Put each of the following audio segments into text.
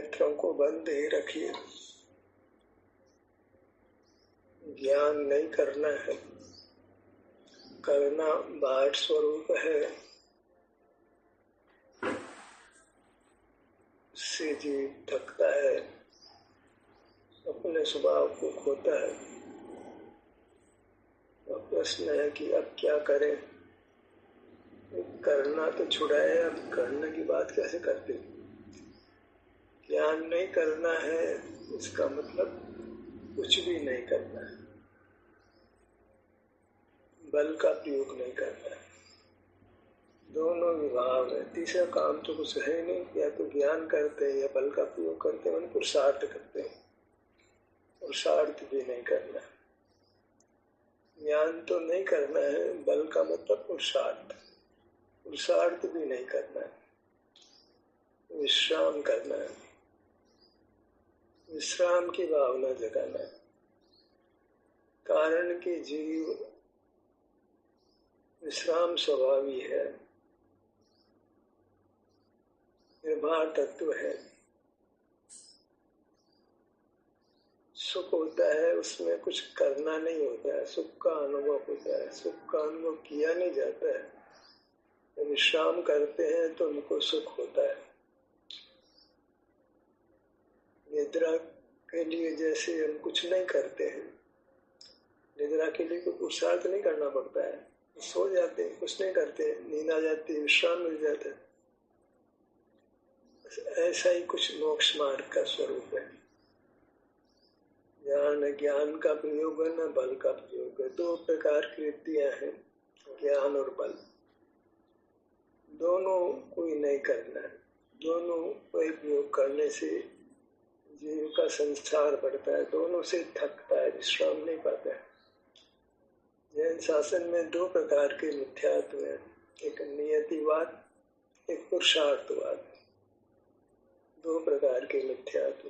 नेत्रों को बंद ही रखिए। ज्ञान नहीं करना है, करना बाह्य स्वरूप है। इससे जीव थकता है, अपने स्वभाव को खोता है। तो प्रश्न है कि अब क्या करें? करना तो छुड़ाए, अब करने की बात कैसे करते? ज्ञान नहीं करना है इसका मतलब कुछ भी नहीं करना है, बल का प्रयोग नहीं करना है। दोनों विभाग है, तीसरा काम तो कुछ है नहीं। या तो ज्ञान करते हैं या बल का प्रयोग करते हैं, पुरुषार्थ करते हैं। पुरुषार्थ भी नहीं करना है, ज्ञान तो नहीं करना है, बल का मतलब पुरुषार्थ। पुरुषार्थ भी नहीं करना है, विश्राम करना है, विश्राम की भावना जगाना है। कारण कि जीव विश्राम स्वभावी है, निर्भर तत्व है। सुख होता है उसमें कुछ करना नहीं होता है, सुख का अनुभव होता है, सुख का अनुभव किया नहीं जाता है। जब विश्राम करते हैं तो उनको सुख होता है। निद्रा के लिए जैसे हम कुछ नहीं करते हैं, निद्रा के लिए कोई पुरुषार्थ नहीं करना पड़ता है, सो जाते हैं, कुछ नहीं करते, नींद आ जाती है, विश्राम मिल जाता है। ऐसा ही कुछ मोक्ष मार्ग का स्वरूप है। ज्ञान का प्रयोग है न बल का प्रयोग है। दो प्रकार की वृत्तियां हैं, ज्ञान और बल। दोनों कोई नहीं करना है, दोनों कोई प्रयोग करने से जीव का संसार बढ़ता है, दोनों से थकता है, विश्राम नहीं पाता है। जैन शासन में दो प्रकार के मिथ्यात्व हैं, एक नियतिवाद, एक पुरुषार्थवाद। दो प्रकार के मिथ्यात्व।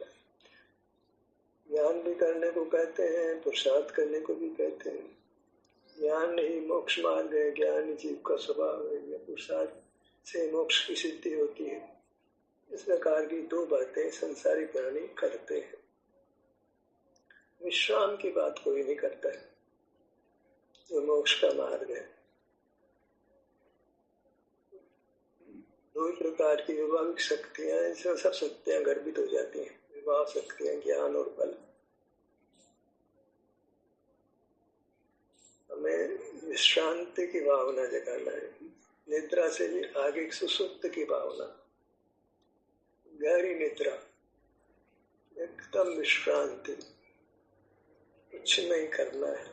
ज्ञान भी करने को कहते हैं, पुरुषार्थ करने को भी कहते हैं। ज्ञान ही मोक्ष मार्ग है, ज्ञान ही जीव का स्वभाव है। पुरुषार्थ से मोक्ष की सिद्धि होती है। इस प्रकार की दो बातें संसारी प्राणी करते हैं। विश्राम की बात कोई नहीं करता है, जो मोक्ष का मार्ग है। दो प्रकार की विभाविक शक्तियां, इसमें सब शक्तियां गर्भित हो जाती हैं। विभाव शक्तियां ज्ञान और बल। हमें विश्रांति की भावना जगाना है, निद्रा से भी आगे सुसुप्त की भावना, गहरी निद्रा, एकदम विश्रांति, कुछ नहीं करना है,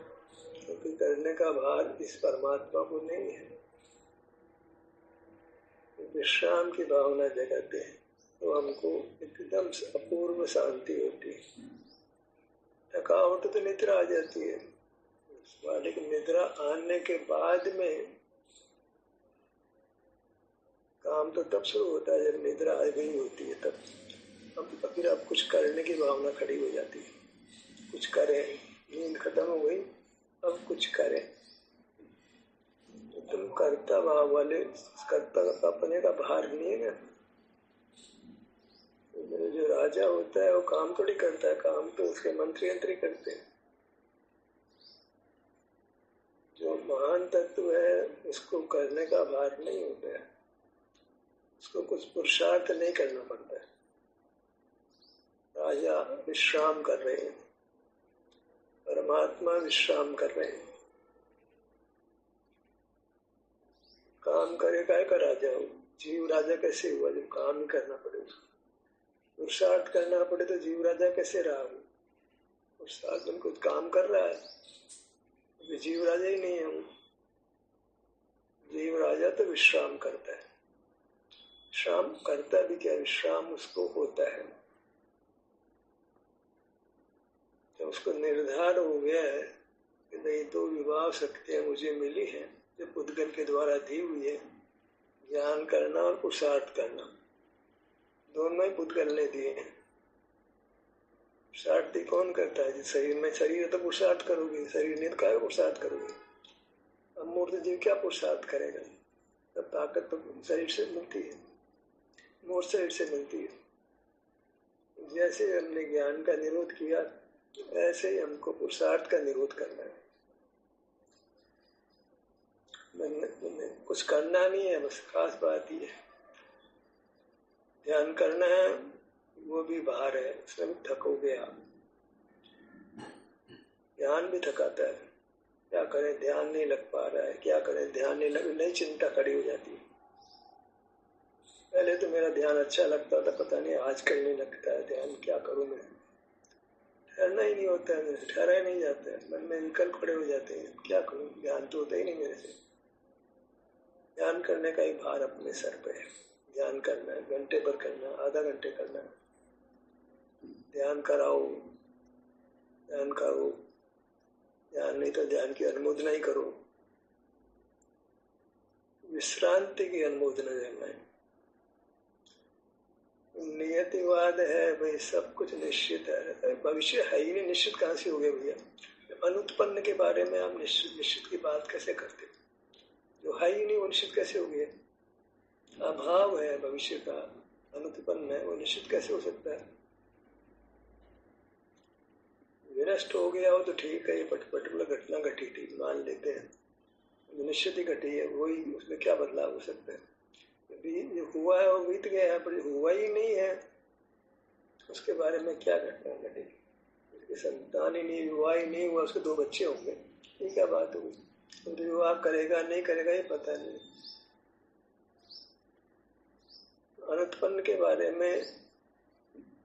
क्योंकि करने का भार इस परमात्मा को नहीं है। विश्राम की भावना जगाते हैं तो हमको एकदम अपूर्व शांति होती है। थकावट तो निद्रा आ जाती है, लेकिन निद्रा आने के बाद में काम तो तब शुरू होता है जब निद्रा आ गई होती है। तब फिर अब कुछ करने की भावना खड़ी हो जाती है। कुछ करें, नींद खत्म हो गई, अब कुछ करें। तो तुम कर्ता भाव वाले, कर्ता अपने का भार नहीं है ना। जो राजा होता है वो काम थोड़ी करता है, काम तो उसके मंत्री यंत्री करते हैं। जो महान तत्व है उसको करने का भार नहीं होता है, उसको कुछ पुरुषार्थ नहीं करना पड़ता है। राजा विश्राम कर रहे हैं, परमात्मा विश्राम कर रहे हैं। काम करेगा का राजा हो, जीव राजा कैसे हुआ जब काम ही करना पड़े उसको? पुरुषार्थ करना पड़े तो जीव राजा कैसे रहा हो? पुरुषार्थ में कुछ काम कर रहा है, तो जीव राजा ही नहीं है। जीव राजा तो विश्राम करता है। विश्राम करता भी क्या, विश्राम उसको होता है। जब उसको निर्धार हो गया है कि नहीं, दो विभाव शक्तियां मुझे मिली हैं जो उद्गम के द्वारा दी हुई है, ज्ञान करना और पुरुषार्थ करना, दोनों ही पुद्गल ने दिए हैं। पुरुषार्थ कौन करता है? शरीर में शरीर है तो पुरुषार्थ करोगे, शरीर नहीं तो क्या पुरुषार्थ करोगे? अब मूर्त जीव क्या पुरुषार्थ करेगा? तब ताकत तो शरीर से मिलती है, मूर्त शरीर से मिलती है। जैसे हमने ज्ञान का निरोध किया, ऐसे ही हमको पुरुषार्थ का निरोध करना है। कुछ करना नहीं है, बस खास बात ही है ध्यान करना है, वो भी बाहर है, उसमें भी थकोगे आप। ध्यान भी थकाता है, क्या करें ध्यान नहीं लग पा रहा है, क्या करें ध्यान नहीं लग, नई चिंता खड़ी हो जाती है। पहले तो मेरा ध्यान अच्छा लगता था, पता नहीं आजकल नहीं लगता है ध्यान, क्या करूं मैं। ठहरना ही नहीं होता है, ठहरा ही नहीं जाता है, मन में विकल्प खड़े हो जाते हैं, क्या करूं, ध्यान तो होता ही नहीं मेरे से। ध्यान करने का ही भार अपने सर पे है। ध्यान करना है, घंटे भर करना, आधा घंटे करना, ध्यान कराओ, ध्यान करो, ध्यान नहीं तो ध्यान की अनुमोदना ही करो, विश्रांति की अनुमोदना करना है। नियतिवाद है भाई, सब कुछ निश्चित है, भविष्य है ही नहीं, निश्चित कहाँ से हो गए भैया। अनुत्पन्न के बारे में आप निश्चित निश्चित की बात कैसे करते, जो है ही नहीं वो निश्चित कैसे हो गया। अभाव है भविष्य का, अनुत्पन्न है, वो निश्चित कैसे हो सकता है। विनष्ट हो गया हो तो ठीक है, ये पर्टिकुलर घटना घटी थी मान लेते हैं, निश्चित ही घटी है, वही, उसमें क्या बदलाव हो सकता है। जो हुआ है वो बीत गया है, पर हुआ ही नहीं है उसके बारे में क्या घटना घटी। उसकी संतान ही नहीं हुआ, ही नहीं हुआ, उसके 2 बच्चे होंगे, ये क्या बात होगी। तो विवाह करेगा नहीं करेगा ये पता नहीं। अनुत्पन्न के बारे में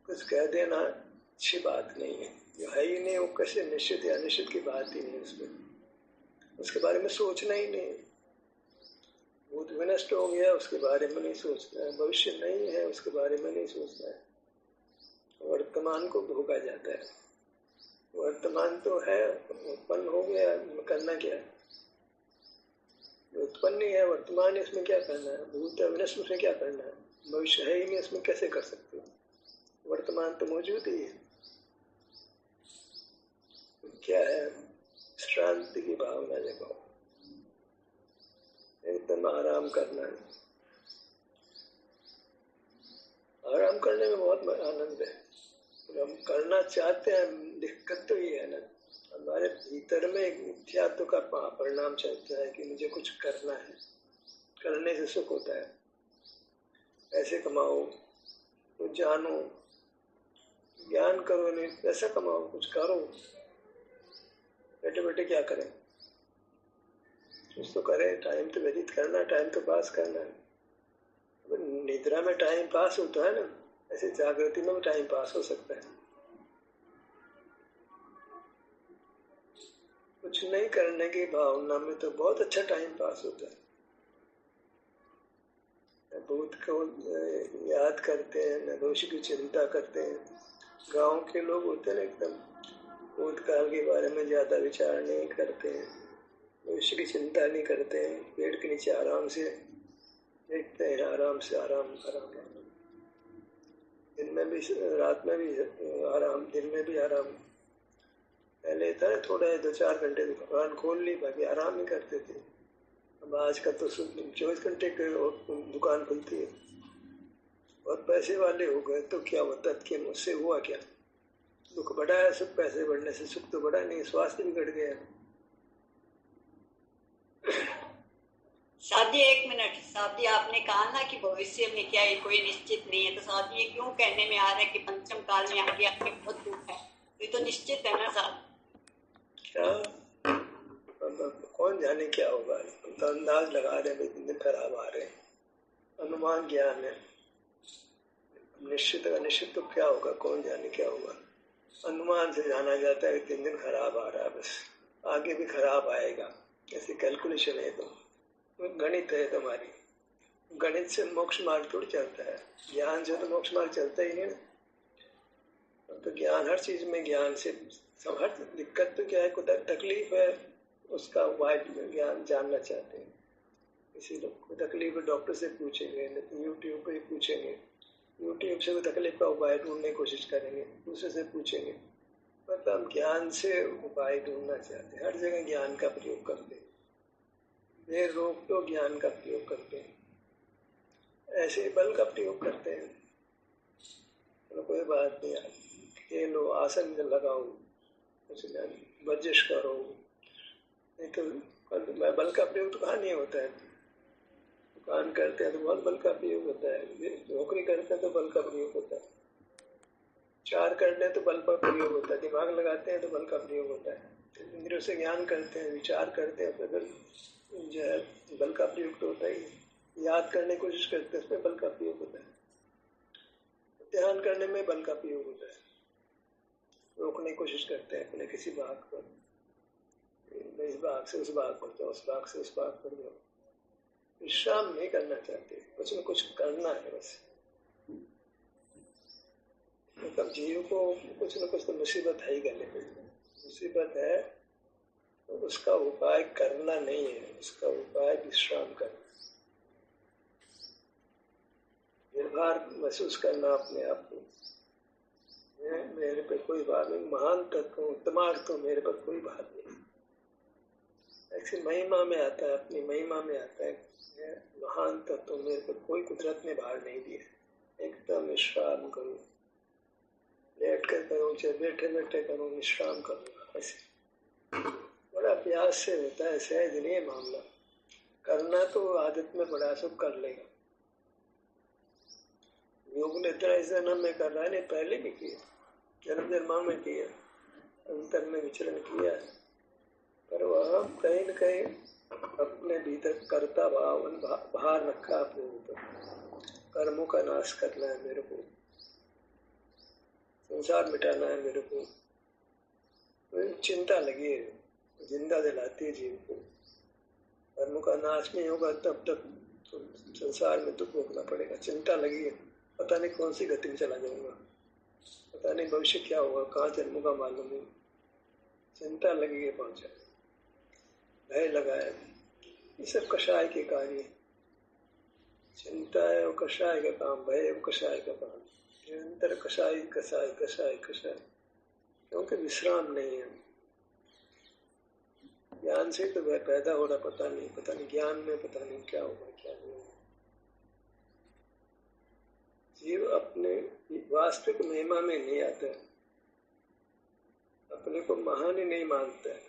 कुछ कह देना अच्छी बात नहीं है, जो है ही नहीं वो कैसे निश्चित या अनिश्चित की बात ही नहीं उसमें, उसके बारे में सोचना ही नहीं। भूत विनष्ट हो गया उसके बारे में नहीं सोचना है, भविष्य नहीं है उसके बारे में नहीं सोचना है, वर्तमान को भोगा जाता है। वर्तमान तो है, उत्पन्न हो गया, करना क्या है, उत्पन्न ही है वर्तमान, इसमें क्या करना है। भूत विनष्ट में क्या करना है, भविष्य है ही नहीं, इसमें कैसे कर सकते हो, वर्तमान तो मौजूद ही है। क्या है, शांति की भावना जगाओ, एकदम आराम करना है। आराम करने में बहुत आनंद है, हम करना चाहते हैं, दिक्कत तो ये है ना, हमारे भीतर में एक मिथ्यात्व का परिणाम चलता है कि मुझे कुछ करना है, करने से सुख होता है, पैसे कमाओ, कुछ जानो, ज्ञान करो, नहीं पैसा कमाओ, कुछ करो, बैठे बैठे क्या करें, कुछ तो करें, टाइम तो व्यतीत करना, टाइम तो पास करना है। निद्रा में टाइम पास होता है ना, ऐसे जागृति में भी टाइम पास हो सकता है। कुछ नहीं करने की भावना में तो बहुत अच्छा टाइम पास होता है। भूत को याद करते हैं, भविष्य की चिंता करते हैं। गांव के लोग होते हैं ना, एकदम भूतकाल के बारे में ज्यादा विचार नहीं करते हैं, भविष्य की चिंता नहीं करते हैं, पेड़ के नीचे आराम से देखते हैं, आराम से आराम आराम, दिन में भी रात में भी आराम, दिन में भी आराम। पहले था ना थोड़ा 2-4 घंटे दुकान खोल ली, बाकी आराम ही करते थे। अब आज का तो 24 घंटे दुकान खुलती है। बहुत पैसे वाले हो गए तो क्या होता कि मुझसे हुआ क्या, दुख बढ़ा है, सुख पैसे बढ़ने से सुख तो बढ़ा नहीं, स्वास्थ्य बिगड़ गया। साथी 1 मिनट, साथी आपने कहा ना कि भविष्य में क्या है कोई निश्चित नहीं है, तो साथी ये क्यों कहने में आ रहा है कि पंचम काल में आगे आगे बहुत दुख है, ये तो निश्चित है ना साथ। क्या कौन जाने क्या होगा, तो अंदाज लगा रहे हैं, दिन खराब आ रहे हैं, अनुमान ज्ञान है, निश्चित अनिश्चित तो क्या होगा, कौन जाने क्या होगा। अनुमान से जाना जाता है कि 3 दिन खराब आ रहा है, बस आगे भी खराब आएगा, ऐसी कैलकुलेशन है। तो गणित है तुम्हारी, गणित से मोक्ष मार्ग थोड़ी चलता है, ज्ञान से तो मोक्ष मार्ग चलता ही नहीं। तो ज्ञान हर चीज में, ज्ञान से हर दिक्कत तो क्या है, कोई तकलीफ है उसका उपाय ज्ञान जानना चाहते हैं, किसी को तकलीफ है डॉक्टर से पूछेंगे, नहीं तो यूट्यूब पे पूछेंगे, यूट्यूब से कोई तकलीफ का उपाय ढूंढने की कोशिश करेंगे, दूसरे से पूछेंगे, मतलब ज्ञान से उपाय ढूंढना चाहते हैं, हर जगह ज्ञान का प्रयोग करते हैं, ये रोग तो ज्ञान का प्रयोग करते हैं, ऐसे बल का प्रयोग करते हैं। तो कोई कोई बात नहीं, खेलो, आसन लगाओ, कुछ वर्जिश करो, नहीं तो बल का प्रयोग तो कहाँ नहीं होता है। दुकान करते हैं तो बहुत बल का प्रयोग होता है, नौकरी करते हैं तो बल का प्रयोग होता है, विचार करते हैं तो बल का प्रयोग होता है, दिमाग लगाते हैं तो बल का प्रयोग होता है, इंद्रियों से ज्ञान करते हैं, विचार करते हैं, फिर जो है बल का प्रयोग तो होता ही है। याद करने की कोशिश करते हैं, उसमें बल का प्रयोग होता है, ध्यान करने में बल का प्रयोग होता है, रोकने की कोशिश करते हैं अपने किसी भाग पर, इस भाग से उस भाग पर जाओ, उस भाग से उस भाग पर जाओ, विश्राम नहीं करना चाहते, कुछ न कुछ करना है बस। मतलब जीव को कुछ न कुछ तो मुसीबत है ही गले पे, मुसीबत है तो उसका उपाय करना नहीं है, उसका उपाय विश्राम करना, निर्भर महसूस करना अपने आप को, मेरे पे कोई भार नहीं, महान तत्व हूँ, दिमाग तो मेरे पर कोई भार नहीं। ऐसी महिमा में आता है, अपनी महिमा में आता है, महान तत्व मेरे पर कोई कुदरत ने भार नहीं दिया, एकदम विश्राम करूँ, लेट कर करूँ चाहे बैठे बैठे करूँ, विश्राम करूँगा। ऐसे बड़ा अभ्यास से होता है, सहज नहीं है मामला, करना तो आदत में बड़ा सब कर लेगा। योग निद्रा इस जन्म में कर रहा है, नहीं पहले भी किया, जन्म जन्मा में किया, अंतर में विचरण किया है, पर वह कहीं न कहीं अपने भीतर कर्ता भाव भार रखा अपने ऊपर, कर्मों का नाश करना है मेरे को, संसार मिटाना है मेरे को, तो चिंता लगी है, जिंदा दिलाती है जीव को। कर्मों का नाश नहीं होगा तब तक तो संसार में दुख भोगना पड़ेगा, चिंता लगी है, पता नहीं कौन सी गति में चला जाऊंगा, पता नहीं भविष्य क्या होगा, कहाँ जन्मूंगा मालूम नहीं, चिंता लगी है, पहुंचा भय लगाया, ये सब कषाय के कार्य, चिंता है वो कषाय का काम, भय है वो कषाय का काम, निरंतर कषाय कषाय कषाय कषाय, क्योंकि विश्राम नहीं है। ज्ञान से तो वह पैदा हो रहा, पता नहीं ज्ञान में पता नहीं क्या होगा क्या नहीं होगा। जीव अपने वास्तविक महिमा में नहीं आता, अपने को महान ही नहीं मानता है।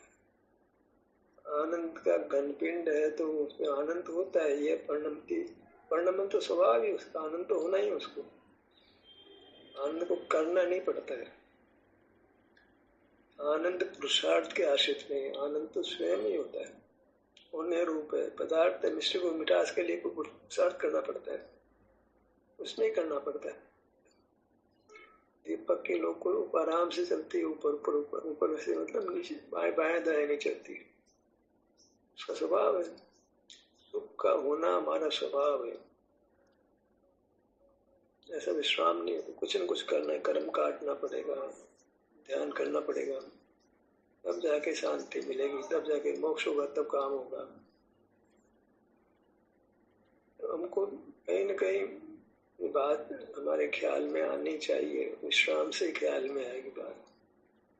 आनंद का घनपिंड है तो उसमें आनंद होता है, ये परिणमन तो स्वभाव ही उसका, आनंद तो होना ही उसको, आनंद को करना नहीं पड़ता है। आनंद पुरुषार्थ के आश्रित नहीं, आनंद तो स्वयं ही होता है, होने रूप है, पदार्थ है, मिश्र को मिठास के लिए कोई पुरुषार्थ करना पड़ता है, कुछ नहीं करना पड़ता है। दीपक की लोग को ऊपर आराम से चलती है, ऊपर ऊपर ऊपर ऊपर वैसे मतलब नीचे बाएं बाएं दाएं नहीं चलती, उसका स्वभाव है, दुख का होना हमारा स्वभाव है। ऐसा विश्राम नहीं है, तो कुछ न कुछ करना है, कर्म काटना पड़ेगा, ध्यान करना पड़ेगा, तब जाके शांति मिलेगी, तब जाके मोक्ष होगा, तब काम होगा। तो हमको कहीं न कहीं ये बात हमारे ख्याल में आनी चाहिए, विश्राम से ख्याल में आएगी बात,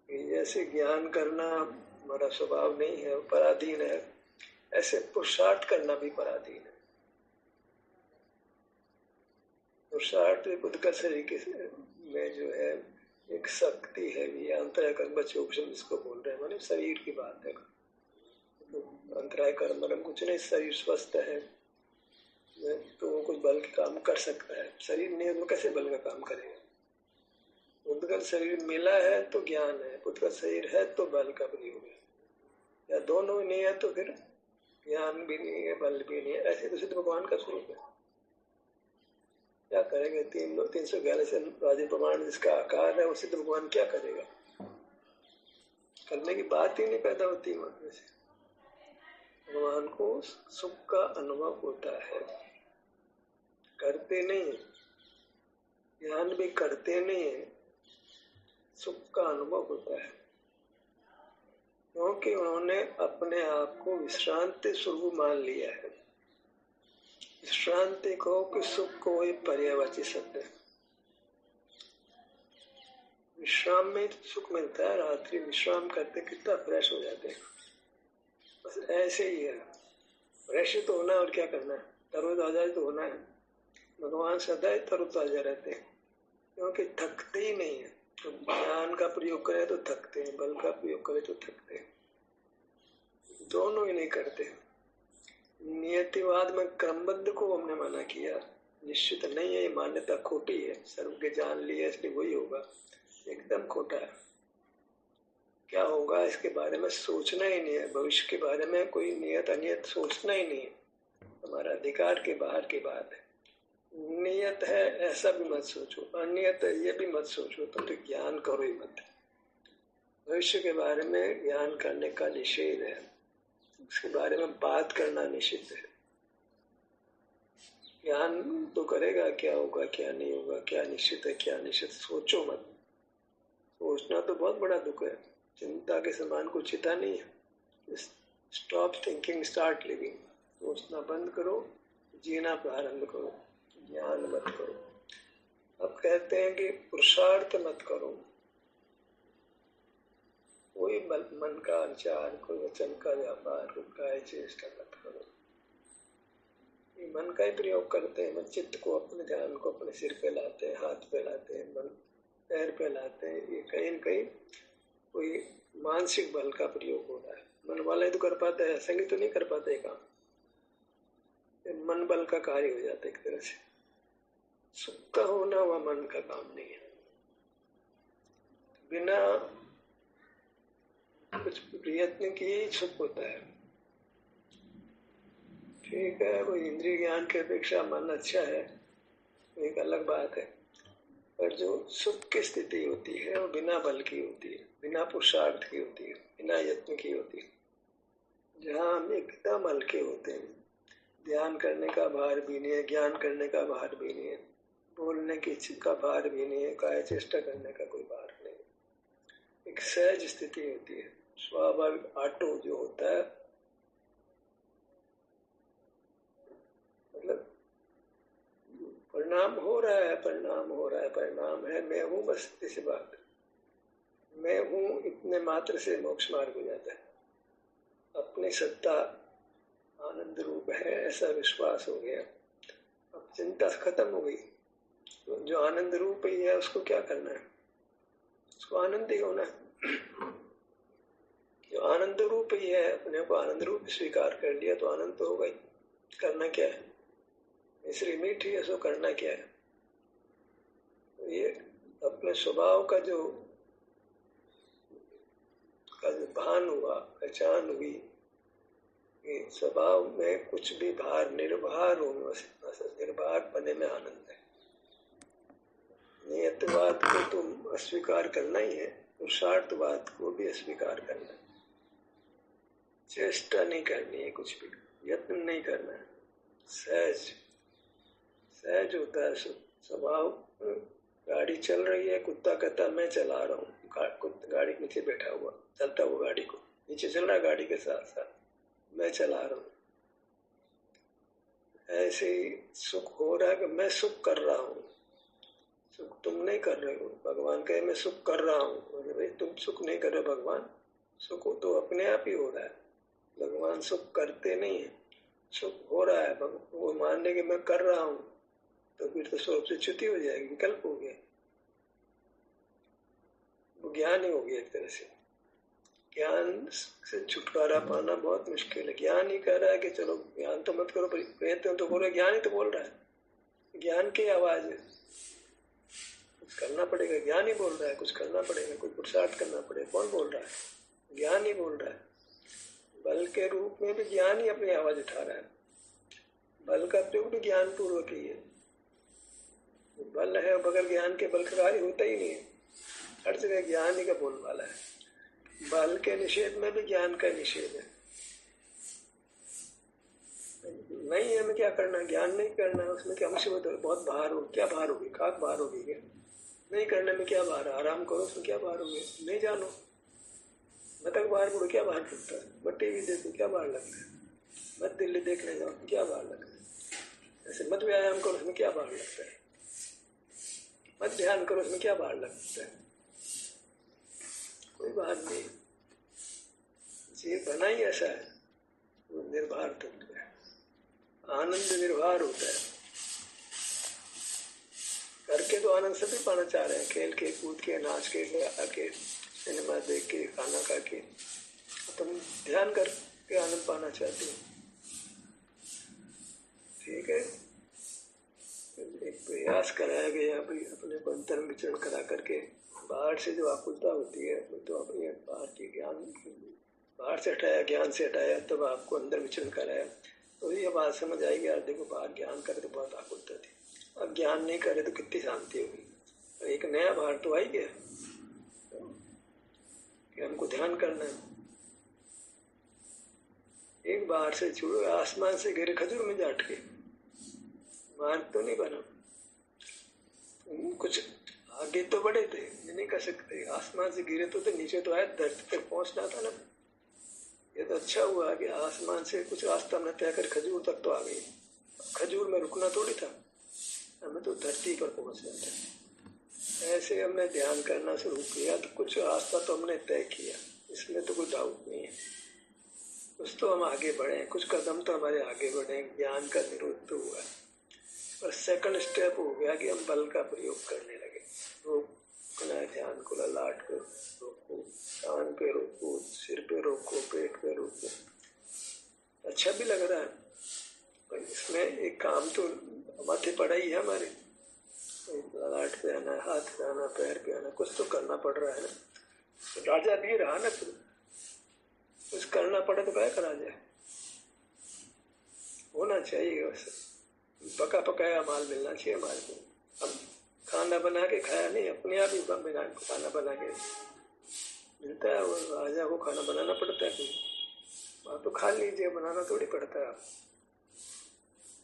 जैसे ज्ञान करना हमारा स्वभाव नहीं है, पराधीन है, ऐसे पुरुषार्थ करना भी पराधीन है। पुरुषार्थ बुद्ध का शरीर में जो है एक शक्ति है, ये अंतराय कर्म बच्चों जिसको बोल रहे हैं, माने शरीर की बात है, तो अंतराय कर्म मतलब कुछ नहीं, शरीर स्वस्थ है तो वो कुछ बल के काम कर सकता है, शरीर नहीं तो कैसे बल का काम करेगा। बुद्ध का शरीर मिला है तो ज्ञान है, बुद्ध का शरीर है तो बल का प्रयोग है, या दोनों नहीं है तो फिर ज्ञान भी नहीं है बल भी नहीं है, ऐसे तो सिद्ध भगवान का स्वरूप है। क्या करेंगे, 311 से राजे प्रमाण जिसका आकार है वो सिद्ध भगवान क्या करेगा, करने की बात ही नहीं पैदा होती वहां से। भगवान को सुख का अनुभव होता है, करते नहीं, ज्ञान भी करते नहीं, सुख का अनुभव होता है, क्योंकि उन्होंने अपने आप को विश्रांति स्वरूप मान लिया है। विश्रांति को कि सुख को ही पर्यायवाची शब्द है। विश्राम में सुख मिलता है, रात्रि विश्राम करते कितना फ्रेश हो जाते हैं, बस ऐसे ही है, फ्रेश तो होना है और क्या करना है, तरोताजा तो होना है। भगवान सदा ही तरोताजा रहते हैं, क्योंकि थकते ही नहीं है। तो ज्ञान का प्रयोग करें तो थकते हैं, बल का प्रयोग करें तो थकते हैं, दोनों ही नहीं करते। नियतिवाद में क्रमबद्ध को हमने मना किया, निश्चित नहीं है, ये मान्यता खोटी है। सर्व के जान लिया इसलिए वही होगा, एकदम खोटा है। क्या होगा इसके बारे में सोचना ही नहीं है, भविष्य के बारे में कोई नियत अनियत सोचना ही नहीं है, हमारा अधिकार के बाहर की बात है। नियत है ऐसा भी मत सोचो, अनियत है ये भी मत सोचो, तो ज्ञान करो ही मत। भविष्य के बारे में ज्ञान करने का निषेध है, उसके बारे में बात करना निषिद्ध है। ज्ञान तो करेगा, क्या होगा क्या नहीं होगा, क्या निश्चित है क्या निश्चित, सोचो मत। सोचना तो बहुत बड़ा दुख है, चिंता के समान कुछ चिता नहीं है। Stop thinking, start living. सोचना बंद करो, जीना प्रारंभ करो, ज्ञान मत करो। अब कहते हैं कि पुरुषार्थ मत करो, कोई मन का विचार, कोई वचन का व्यापार, कोई काय चेष्टा मत करो। ये मन का ही प्रयोग करते हैं, मन चित्त को, अपने ध्यान को अपने सिर पे लाते हैं, हाथ पे लाते हैं, मन पैर पे लाते हैं। ये कहीं न कहीं कोई मानसिक बल का प्रयोग हो रहा है। मन वाला ही तो कर पाता है, संगी तो नहीं कर पाते काम। मन बल का कार्य हो जाता है एक तरह से। सुख का होना वह मन का काम नहीं है। बिना कुछ प्रयत्न किए सुख होता है। ठीक है, वो इंद्रिय ज्ञान की अपेक्षा मन अच्छा है, एक अलग बात है। पर जो सुख की स्थिति होती है वो बिना बल की होती है, बिना पुरुषार्थ की होती है, बिना यत्न की होती है, जहाँ हम एकदम हल्के होते हैं। ध्यान करने का भार भी नहीं है, ज्ञान करने का भार भी नहीं है, बोलने की इच्छा का भार भी नहीं है, काय चेष्टा करने का कोई भार नहीं है। एक सहज स्थिति होती है, स्वाभाविक ऑटो जो होता है, मतलब परिणाम हो रहा है, परिणाम हो रहा है, परिणाम है, मैं हूँ, बस इसी बात, मैं हूँ इतने मात्र से मोक्ष मार्ग हो जाता है। अपनी सत्ता आनंद रूप है ऐसा विश्वास हो गया, अब चिंता खत्म हो गई। तो जो आनंद रूप ही है उसको क्या करना है, उसको आनंद ही होना है। जो आनंद रूप ही है, अपने को आनंद रूप स्वीकार कर लिया तो आनंद तो होगा ही। करना क्या है, इसलिए मीठी है, सो करना क्या है। ये अपने स्वभाव का जो भान हुआ, पहचान हुई, स्वभाव में कुछ भी भार, निर्भर हो, निर्भर बने में आनंद है। नियतवाद को तुम अस्वीकार करना ही है, पुरुषार्थवाद को भी अस्वीकार करना है। चेष्टा नहीं करनी है, कुछ भी यत्न नहीं करना है, सहज सहज होता है स्वभाव। गाड़ी चल रही है, कुत्ता कहता मैं चला रहा हूँ, गाड़ी के नीचे बैठा हुआ चलता हुआ, गाड़ी को नीचे चल रहा है, गाड़ी के साथ साथ मैं चला रहा हूँ। ऐसे ही सुख हो रहा है कि मैं सुख कर रहा हूँ, सुख तुम नहीं कर रहे हो। भगवान कहे मैं सुख कर रहा हूँ, अरे भाई तुम सुख नहीं कर रहे, भगवान सुख तो अपने आप ही हो रहा है। भगवान सुख करते नहीं है, सुख हो रहा है। वो मान ले कि मैं कर रहा हूँ तो फिर तो स्वरूप से च्युति हो जाएगी, विकल्प हो गया, वो ज्ञान ही हो गया एक तरह से। ज्ञान से छुटकारा पाना बहुत मुश्किल है। ज्ञान ही कह रहा है कि चलो ज्ञान तो मत करो, प्रयत्न तो बोलो, ज्ञान ही तो बोल रहा है, ज्ञान की आवाज है, कुछ करना पड़ेगा, ज्ञान ही बोल रहा है, कुछ करना पड़ेगा, कोई पुरुषार्थ करना पड़ेगा। कौन बोल रहा है, ज्ञान ही बोल रहा है। बल के रूप में भी ज्ञान ही अपनी आवाज उठा रहा है, बल का प्रयोग भी ज्ञान पूर्वक ही है। बल है, बगैर ज्ञान के बल का कार्य होता ही नहीं है, हर जगह ज्ञान ही का बोल वाला है। बल के निषेध में भी ज्ञान का निषेध है। नहीं हमें क्या करना, ज्ञान नहीं करना, उसमें क्या मुसीबत हो, बहुत भार हो, क्या भार होगी, खाक भार होगी क्या, नहीं करने में क्या भार, आराम करो, उसमें क्या भार होगी, नहीं जानो, बतख बाहर पड़ो, क्या बाहर पड़ता है, मत टीवी देखो, क्या बाहर लगता है, मत दिल्ली देखने जाओ, क्या बाहर लगता है, ऐसे मत व्यायाम करो, उसमें क्या बाहर लगता है, मत ध्यान करो, उसमें क्या बाहर लगता है, कोई बात नहीं। जीव बना ही ऐसा है, वो निर्भर तत्व है, आनंद निर्भर होता है। करके तो आनंद सभी पाना चाह रहे हैं, खेल के, कूद के, नाच के, गा के, सिनेमा देख के, खाना खा के। तुम ध्यान करके आनंद पाना चाहते हो, ठीक है। एक प्रयास कराया गया भाई, अपने को अंतर विचरण करा करके बाहर से जो आकुलता होती है वो तो अपने बाहर के ज्ञान, बाहर से हटाया, ज्ञान से हटाया, तब आपको अंदर विचरण कराया। तो ये बात समझ आएगी यार, देखो बाहर ज्ञान करे तो बहुत आकुलता थी, अब ज्ञान नहीं करे तो कितनी शांति होगी। एक नया बाहर तो आ ही गया कि हमको ध्यान करना है। एक बाहर से छुड़ो, आसमान से गिरे खजूर में जाट के, मार्ग तो नहीं बना। कुछ आगे तो बढ़े थे, ये नहीं कर सकते, आसमान से गिरे तो नीचे तो आए, धरती तक पहुंचना था ना। ये तो अच्छा हुआ कि आसमान से कुछ रास्ता हमने तय कर खजूर तक तो आ गई। खजूर में रुकना थोड़ी था, हमें तो धरती पर पहुंचना था। ऐसे हमने ध्यान करना शुरू किया तो कुछ रास्ता तो हमने तय किया, इसमें तो कोई डाउट नहीं है। कुछ तो हम आगे बढ़े, कुछ कदम तो हमारे आगे बढ़े, ज्ञान का निरोध तो हुआ। और सेकंड स्टेप हो गया कि हम बल का प्रयोग करने लगे। रोकना है ध्यान को, ललाट पे रोको, कान पे रोको, सिर पे रोको, पेट पे रोको। अच्छा भी लग रहा है, पर इसमें एक काम तो माथे पड़ा ही है हमारे, ललाट पे आना, हाथ पे आना, पैर पे आना, कुछ तो करना पड़ रहा है ना। तो राजा भी रहा ना, तो कुछ करना पड़े तो क्या करा जाए, होना चाहिए। वैसे पका पकाया माल मिलना चाहिए हमारे को। अब खाना बना के खाया नहीं, अपने आप ही खाना बना के मिलता है, और राजा को खाना बनाना पड़ता है। वहाँ तो खा लीजिए, बनाना थोड़ी पड़ता है।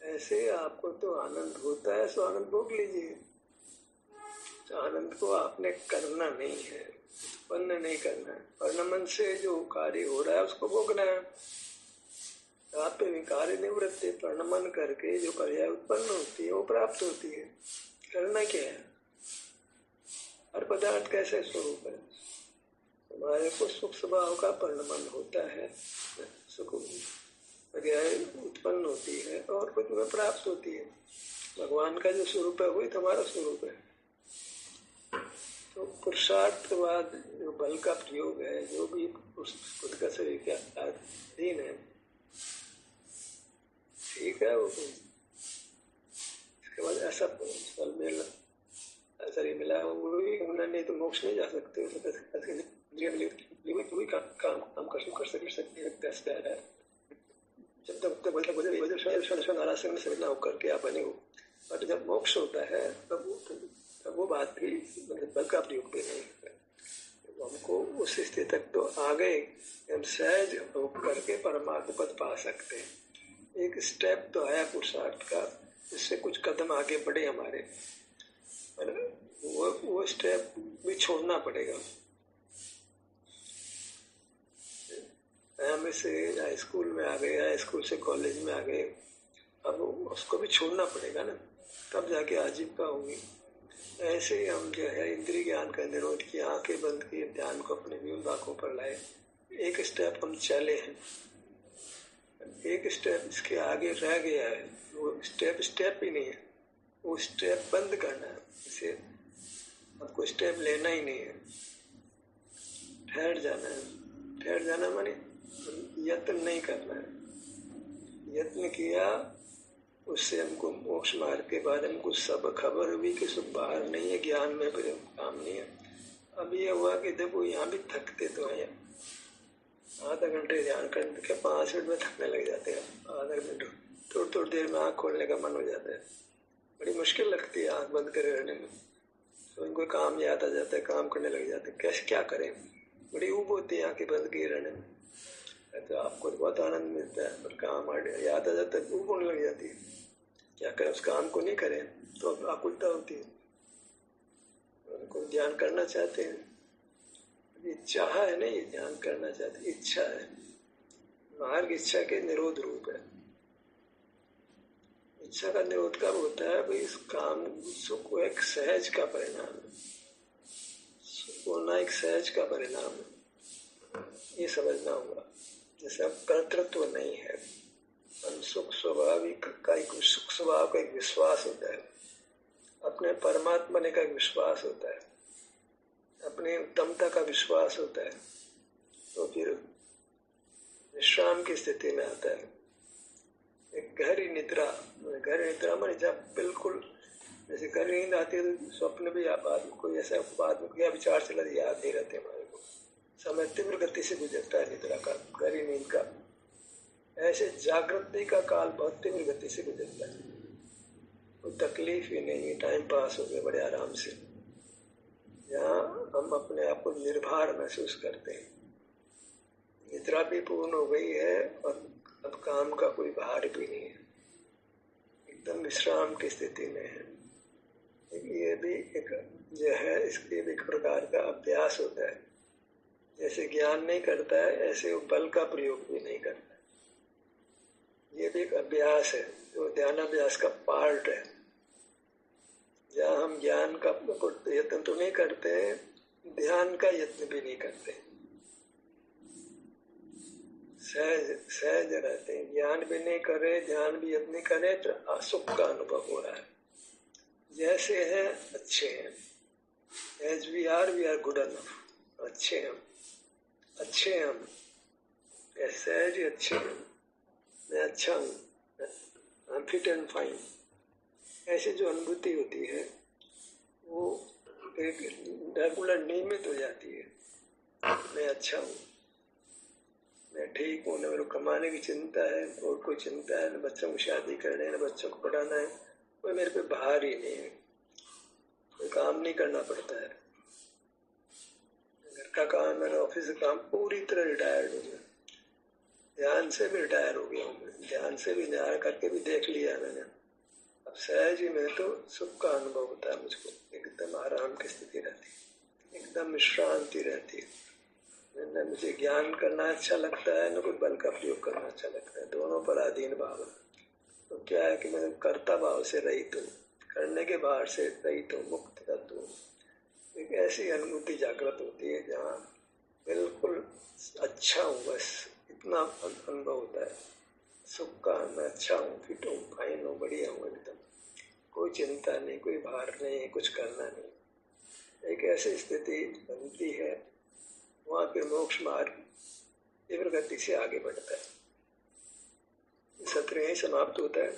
ऐसे आपको तो आनंद होता है, सो आनंद भोग लीजिए। तो आनंद को आपने करना नहीं है, उत्पन्न नहीं करना है। वर्णमन से जो कार्य हो रहा है उसको भोगना है। आप पे विकार निवृत्ति, प्रणमन करके जो पर्याय उत्पन्न होती है वो प्राप्त होती है। करना क्या है? हर पदार्थ कैसे स्वरूप है, हमारे को सुख स्वभाव का परिणमन होता है, सुख पर्याय उत्पन्न होती है और कुछ में प्राप्त होती है। भगवान का जो स्वरूप है वही तुम्हारा स्वरूप है। तो पुरुषार्थवाद जो बल का प्रयोग है, जो भी खुद का शरीर के अधीन है, ठीक है। वो इसके बाद ऐसा फल मिला, ऐसा ही मिला, वही नहीं तो मोक्ष नहीं जा सकते। काम कर सकते हैं जब तक नारासन से मिलना होकर के आप बने हो। बट जब मोक्ष होता है तब वो बात भी मतलब बल का प्रयोग भी नहीं है। हमको उस स्थिति तक तो आ गए, हम सहज होकर के परमात्मा पद पा सकते हैं। एक स्टेप तो आया पुरुषार्थ का, इससे कुछ कदम आगे बढ़े हमारे, पर वो स्टेप भी छोड़ना पड़ेगा। हम से हाई स्कूल में आ गए, हाई स्कूल से कॉलेज में आ गए, अब उसको भी छोड़ना पड़ेगा ना, तब जाके आजीविका होगी। ऐसे ही हम जो है इंद्रिय ज्ञान का निरोध किया, आंखें बंद किए, ध्यान को अपने व्यूह आंखों पर लाए। एक स्टेप हम चले हैं, एक स्टेप इसके आगे रह गया है। वो स्टेप ही नहीं है, वो स्टेप बंद करना है। इसे आपको स्टेप लेना ही नहीं है, ठहर जाना है। ठहर जाना माने यत्न नहीं करना है। यत्न किया, उससे हमको मोक्ष मार्ग के बारे में कुछ सब खबर हुई कि सब बाहर नहीं है, ज्ञान में भी काम नहीं है। अब ये हुआ कि देखो यहाँ भी थकते तो हैं, आधा घंटे ध्यान करने के 5 मिनट में थकने लग जाते हैं। आधा मिनट थोड़ी देर में आँख खोलने का मन हो जाता है, बड़ी मुश्किल लगती है आँख बंद करे रहने में। तो इनको काम याद आ जाता है, काम करने लग जाते हैं, कैसे क्या करें, बड़ी ऊब होती है आँखें बंद किए रहने में। तो आपको तो बहुत आनंद मिलता है, पर काम याद आ जाता है, ऊब होने लग जाती है। क्या करें, उस काम को नहीं करें तो आकुलता होती है। उनको ध्यान करना चाहते हैं, इच्छा है नहीं, ध्यान करना चाहते, इच्छा है। मार्ग इच्छा के निरोध रूप है। इच्छा का निरोध कब होता है भाई? इस काम सुख एक सहज का परिणाम है, सुख होना एक सहज का परिणाम है, ये समझना होगा। जैसे अब कर्तृत्व नहीं है, हम सुख स्वभाविक का एक सुख स्वभाव का एक विश्वास होता है। अपने परमात्मा का विश्वास होता है, अपनी उत्तमता का विश्वास होता है, तो फिर विश्राम की स्थिति में आता है। एक गहरी निद्रा माने जब बिल्कुल जैसे गहरी नींद आती है तो स्वप्न भी कोई ऐसा बाद में क्या विचार चला याद नहीं रहते हमारे को, समय तीव्र गति से गुजरता है निद्रा का, गहरी नींद का। ऐसे जागृति का काल बहुत तीव्र गति से गुजरता है, कोई तकलीफ ही नहीं है, टाइम पास हो गया बड़े आराम से। यहाँ हम अपने आप को निर्भर महसूस करते हैं, निद्रा भी पूर्ण हो गई है और अब काम का कोई भार भी नहीं है, एकदम विश्राम की स्थिति में है। ये भी एक जो है, इसके भी एक प्रकार का अभ्यास होता है। जैसे ज्ञान नहीं करता है ऐसे वो बल का प्रयोग भी नहीं करता है। ये भी एक अभ्यास है जो ध्यानाभ्यास का पार्ट है। जहाँ हम ज्ञान का यत्न तो नहीं करते, ध्यान का यत्न भी नहीं करते, सहज रहते हैं। ज्ञान भी नहीं करे, ध्यान भी यत्न नहीं करे तो सुख का अनुभव हो रहा है। जैसे हैं अच्छे हैं, as we are good enough. अच्छे हम सहज अच्छे हैं, मैं अच्छा हूँ, I am fit and fine. ऐसे जो अनुभूति होती है वो एक रेगुलर नियमित हो जाती है। मैं अच्छा हूँ, मैं ठीक हूँ, न मेरे को कमाने की चिंता है और कोई चिंता है, न बच्चों को शादी करना है, न बच्चों को पढ़ाना है, कोई मेरे पे भार ही नहीं है, कोई काम नहीं करना पड़ता है। घर का काम, मेरा ऑफिस का काम पूरी तरह रिटायर्ड हो गया, ध्यान से भी रिटायर हो गया हूँ, ध्यान से भी ध्यान करके भी देख लिया मैंने। अब सहज ही में तो सुख का अनुभव होता है मुझको, एकदम आराम की स्थिति रहती है, एकदम विश्रांति रहती है। न मुझे ज्ञान करना अच्छा लगता है, न कोई बल का प्रयोग करना अच्छा लगता है, दोनों पर अधीन भाव है। तो क्या है कि मैं कर्ता भाव से रहित हूँ, करने के भार से रहित हूँ, मुक्त तत्व हूँ। एक ऐसी अनुभूति जागृत होती है जहाँ बिल्कुल अच्छा हूँ, बस इतना अनुभव होता है सुख का। मैं अच्छा हूँ, फिट हूँ, फाइन हूँ, बढ़िया हूँ, एकदम कोई चिंता नहीं, कोई भार नहीं, कुछ करना नहीं। एक ऐसी स्थिति बनती है, वहाँ फिर मोक्ष मार्ग तीव्र गति से आगे बढ़ता है। सत्र यही समाप्त होता है।